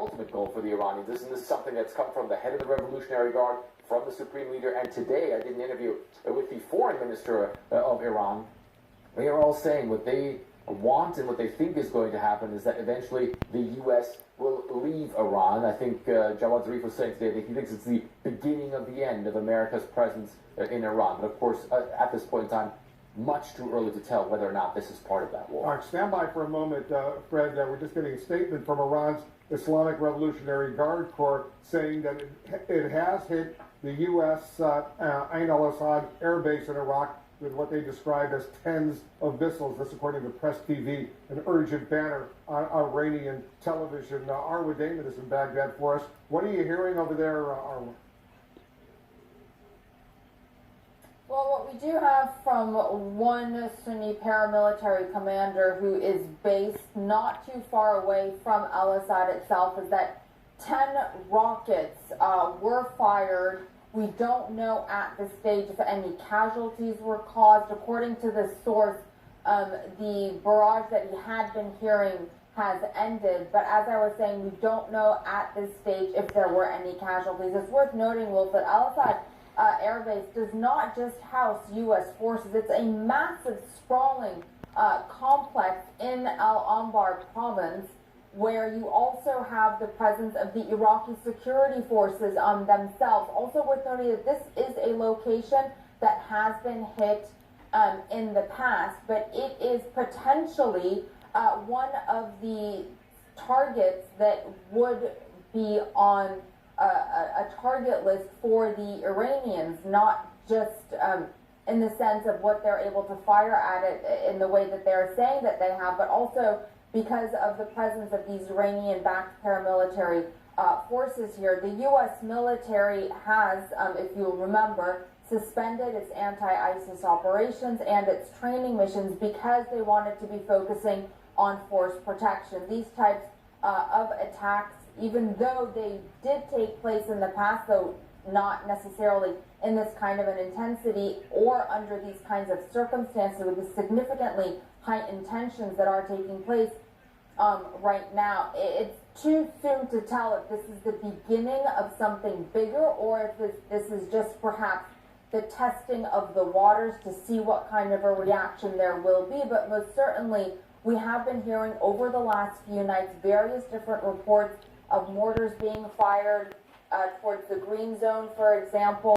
ultimate goal for the Iranians. Isn't this something that's come from the head of the Revolutionary Guard, from the Supreme Leader? And today I did an interview with the Foreign Minister of Iran. They are all saying what they want and what they think is going to happen is that eventually the U.S. will leave Iran. I think Jawad Zarif was saying today that he thinks it's the beginning of the end of America's presence in Iran. But of course, at this point in time, much too early to tell whether or not this is part of that war. All right, stand by for a moment, Fred. We're just getting a statement from Iran's Islamic Revolutionary Guard Corps saying that it has hit the U.S. Ain al-Assad airbase in Iraq with what they described as tens of missiles. This according to Press TV, an urgent banner on Iranian television. Arwa Damon is in Baghdad for us. What are you hearing over there, Arwa? Well, what we do have from one Sunni paramilitary commander who is based not too far away from al-Assad itself is that 10 rockets were fired. We don't know at this stage if any casualties were caused. According to this source, the barrage that he had been hearing has ended. But as I was saying, we don't know at this stage if there were any casualties. It's worth noting, Wolf, that al-Assad airbase does not just house U.S. forces. It's a massive, sprawling complex in Al-Anbar province, where you also have the presence of the Iraqi security forces themselves. Also worth noting that this is a location that has been hit in the past, but it is potentially one of the targets that would be on a target list for the Iranians, not just in the sense of what they're able to fire at it in the way that they're saying that they have, but also because of the presence of these Iranian-backed paramilitary forces here. The U.S. military has, if you'll remember, suspended its anti-ISIS operations and its training missions because they wanted to be focusing on force protection. These types of attacks, even though they did take place in the past, though not necessarily in this kind of an intensity or under these kinds of circumstances with the significantly heightened tensions that are taking place right now. It's too soon to tell if this is the beginning of something bigger or if this is just perhaps the testing of the waters to see what kind of a reaction there will be. But most certainly, we have been hearing over the last few nights various different reports of mortars being fired towards the green zone, for example.